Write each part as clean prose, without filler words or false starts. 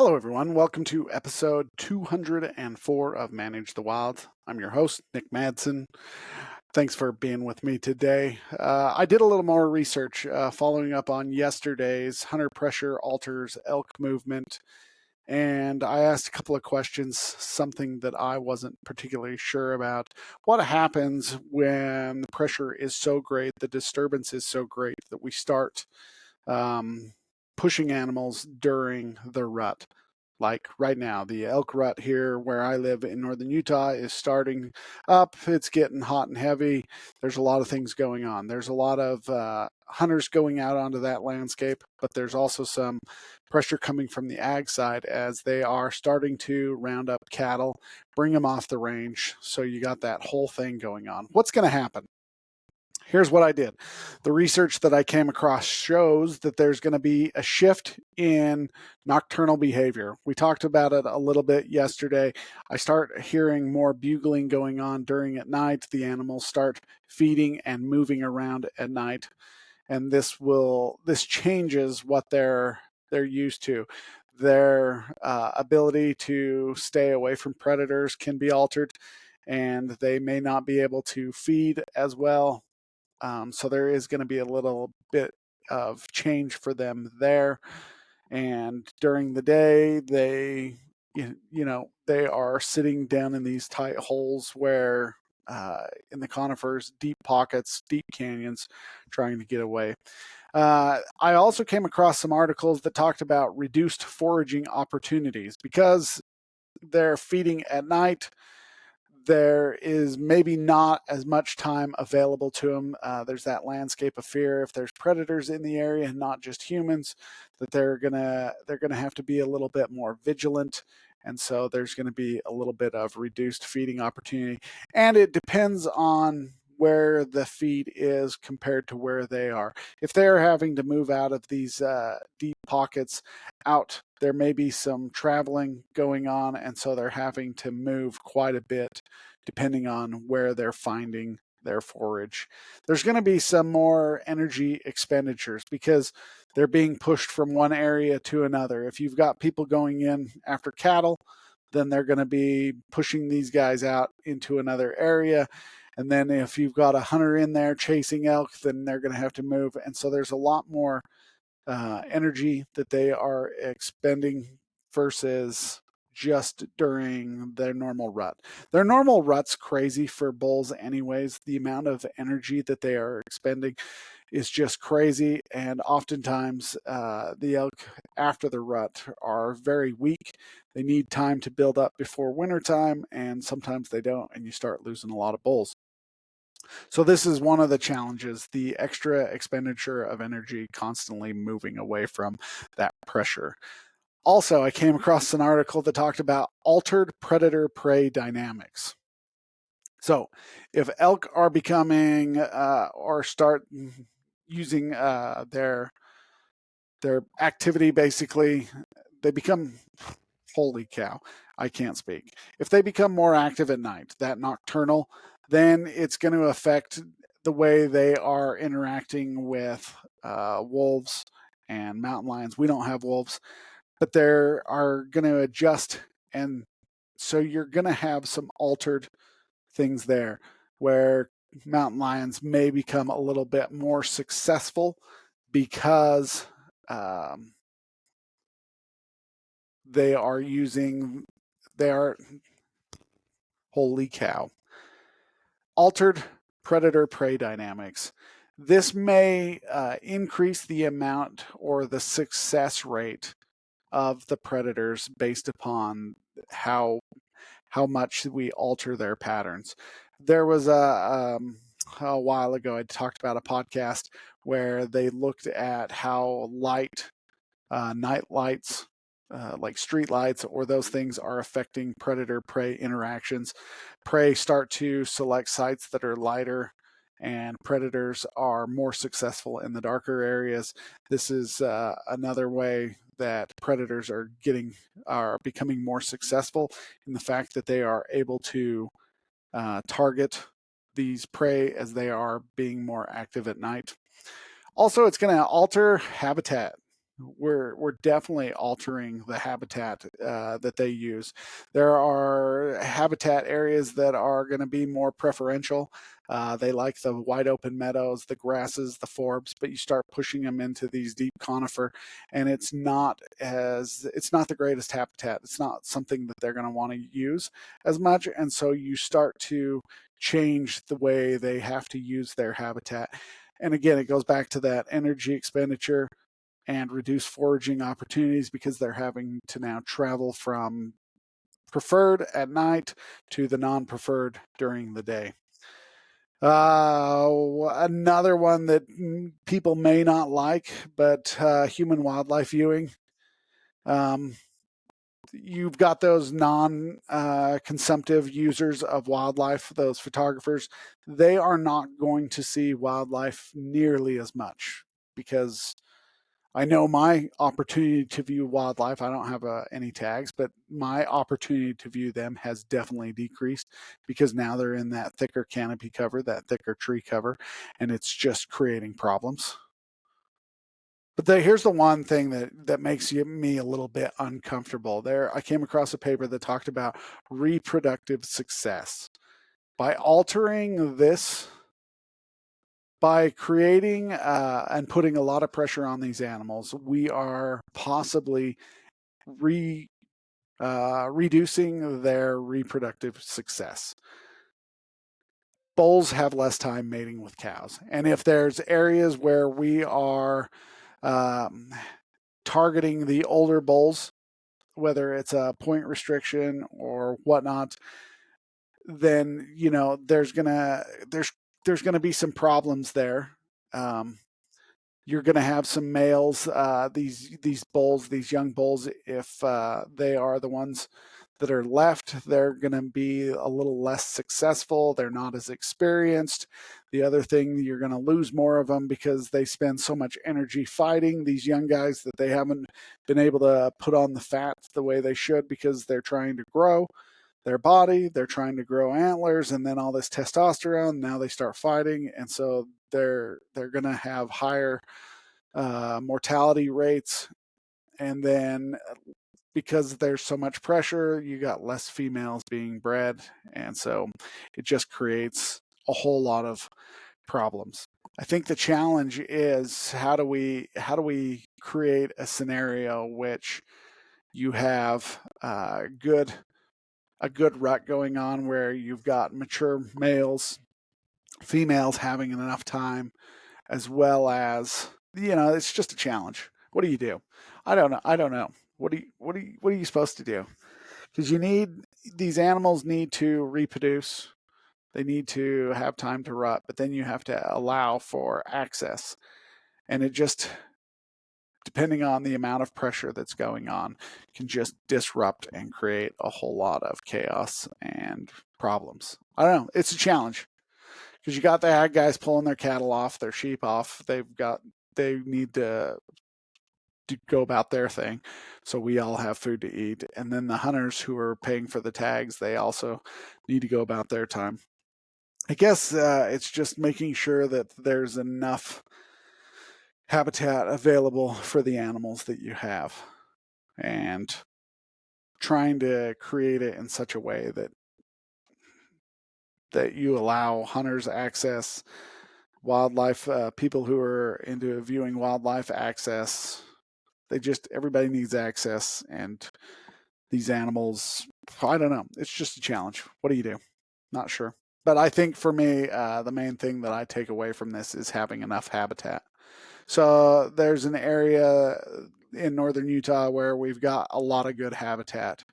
Hello, everyone. Welcome to episode 204 of Manage the Wild. I'm your host, Nick Madsen. Thanks for being with me today. I did a little more research following up on yesterday's hunter pressure alters elk movement, and I asked a couple of questions, something that I wasn't particularly sure about. What happens when the pressure is so great, the disturbance is so great that we start um, pushing animals during the rut? Like right now, the elk rut here where I live in northern Utah is starting up. It's getting hot and heavy. There's a lot of things going on. There's a lot of hunters going out onto that landscape, but there's also some pressure coming from the ag side as they are starting to round up cattle, bring them off the range. So you got that whole thing going on. What's going to happen? Here's what I did. The research that I came across shows that there's going to be a shift in nocturnal behavior. We talked about it a little bit yesterday. I start hearing more bugling going on during at night. The animals start feeding and moving around at night, and this changes what they're used to. Their ability to stay away from predators can be altered, and they may not be able to feed as well, so there is going to be a little bit of change for them there. And during the day, they are sitting down in these tight holes where in the conifers, deep pockets, deep canyons, trying to get away. I also came across some articles that talked about reduced foraging opportunities because they're feeding at night. There is maybe not as much time available to them. There's that landscape of fear. If there's predators in the area and not just humans, that they're gonna have to be a little bit more vigilant, and so there's going to be a little bit of reduced feeding opportunity. And it depends on where the feed is compared to where they are. If they're having to move out of these deep pockets out, there may be some traveling going on, and so they're having to move quite a bit depending on where they're finding their forage. There's going to be some more energy expenditures because they're being pushed from one area to another. If you've got people going in after cattle, then they're going to be pushing these guys out into another area. And then if you've got a hunter in there chasing elk, then they're going to have to move. And so there's a lot more energy that they are expending versus just during their normal rut. Their normal rut's crazy for bulls anyways. The amount of energy that they are expending is just crazy, and oftentimes the elk after the rut are very weak. They need time to build up before wintertime, and sometimes they don't, and you start losing a lot of bulls. So this is one of the challenges, the extra expenditure of energy constantly moving away from that pressure. Also, I came across an article that talked about altered predator-prey dynamics. So if elk are becoming or start using their activity, basically, they become, holy cow, I can't speak. If they become more active at night, that nocturnal, then it's going to affect the way they are interacting with wolves and mountain lions. We don't have wolves, but they are going to adjust. And so you're going to have some altered things there where mountain lions may become a little bit more successful because um, they are using, they are, holy cow, altered predator prey dynamics. This may increase the amount or the success rate of the predators based upon how much we alter their patterns. There was a while ago I talked about a podcast where they looked at how light night lights, like street lights or those things, are affecting predator prey interactions. Prey start to select sites that are lighter, and predators are more successful in the darker areas. This is another way that predators are becoming more successful in the fact that they are able to target these prey as they are being more active at night. Also, it's going to alter habitat. we're definitely altering the habitat that they use. There are habitat areas that are going to be more preferential. They like the wide open meadows, the grasses, the forbs, but you start pushing them into these deep conifer, and it's not the greatest habitat. It's not something that they're going to want to use as much, and so you start to change the way they have to use their habitat. And again, it goes back to that energy expenditure and reduce foraging opportunities because they're having to now travel from preferred at night to the non-preferred during the day. Another one that people may not like, but human wildlife viewing. Um, you've got those non-consumptive users of wildlife, those photographers. They are not going to see wildlife nearly as much because I know my opportunity to view wildlife, I don't have any tags, but my opportunity to view them has definitely decreased because now they're in that thicker canopy cover, that thicker tree cover, and it's just creating problems. But here's the one thing that makes me a little bit uncomfortable. There, I came across a paper that talked about reproductive success. By altering this, by creating and putting a lot of pressure on these animals, we are possibly reducing their reproductive success. Bulls have less time mating with cows. And if there's areas where we are um, targeting the older bulls, whether it's a point restriction or whatnot, then there's gonna be some problems there. Um, you're going to have some males, these bulls, these young bulls, if they are the ones that are left, they're going to be a little less successful. They're not as experienced. The other thing, you're going to lose more of them because they spend so much energy fighting these young guys that they haven't been able to put on the fat the way they should because they're trying to grow their body, they're trying to grow antlers, and then all this testosterone, now they start fighting, and so they're going to have higher mortality rates. And then because there's so much pressure, you got less females being bred, and so it just creates a whole lot of problems. I think the challenge is how do we create a scenario which you have a good rut going on where you've got mature males, females having enough time, as well as it's just a challenge. What do you do? I don't know. I don't know. What are you supposed to do? Because these animals need to reproduce. They need to have time to rut, but then you have to allow for access, and it just depending on the amount of pressure that's going on, can just disrupt and create a whole lot of chaos and problems. I don't know. It's a challenge because you got the ag guys pulling their cattle off, their sheep off. They need to go about their thing, so we all have food to eat. And then the hunters who are paying for the tags, they also need to go about their time. I guess it's just making sure that there's enough habitat available for the animals that you have, and trying to create it in such a way that you allow hunters access, wildlife, people who are into viewing wildlife access. Everybody needs access, and these animals, I don't know. It's just a challenge. What do you do? Not sure. But I think for me, the main thing that I take away from this is having enough habitat. So there's an area in northern Utah where we've got a lot of good habitat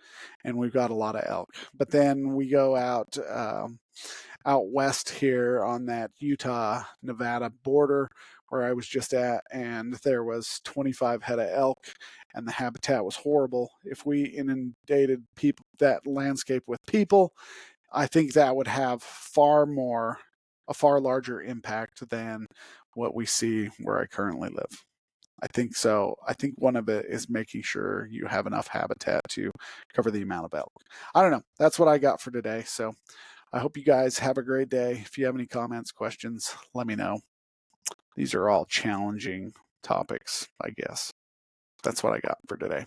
and we've got a lot of elk. But then we go out west here on that Utah Nevada border where I was just at, and there was 25 head of elk, and the habitat was horrible. If we inundated that landscape with people, I think that would have a far larger impact than what we see where I currently live. I think so. I think one of it is making sure you have enough habitat to cover the amount of elk. I don't know. That's what I got for today. So I hope you guys have a great day. If you have any comments, questions, let me know. These are all challenging topics, I guess. That's what I got for today.